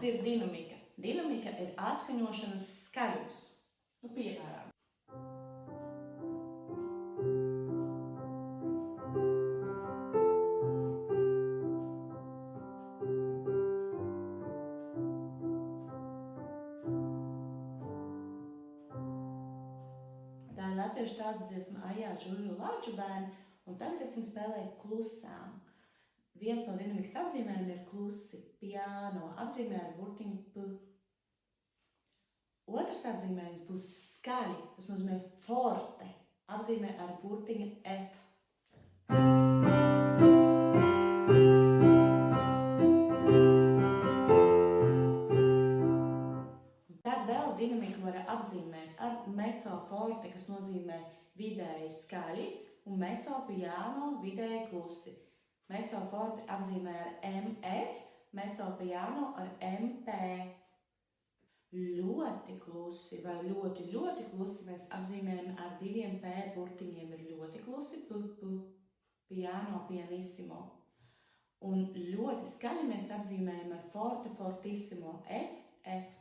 ir dinamika? Dinamika ir atskaņošanas skaļums. Piemēram. Tā ir latviešu tautas dziesma Ajā, žužu, lāču bērni, un tagad es viņu spēlēju klusām. Viens no dinamikas apzīmējumiem ir klusi, piano, apzīmē ar burtiņu P. Otrs apzīmējums būs skaļi, tas nozīmē forte, apzīmē ar burtiņu F. Tad vēl dinamiku var apzīmēt ar mezzo forte, kas nozīmē vidēji skaļi, un mezzo piano vidēji klusi. Mezzo forte apzīmē ar MF, mezzo piano ar MP. Ļoti klusi vai ļoti klusi mēs apzīmējam ar 2 P burtiņiem. Ir ļoti klusi, P, piano, pianissimo. Un ļoti skaļi mēs apzīmējam ar forte, fortissimo, F, F.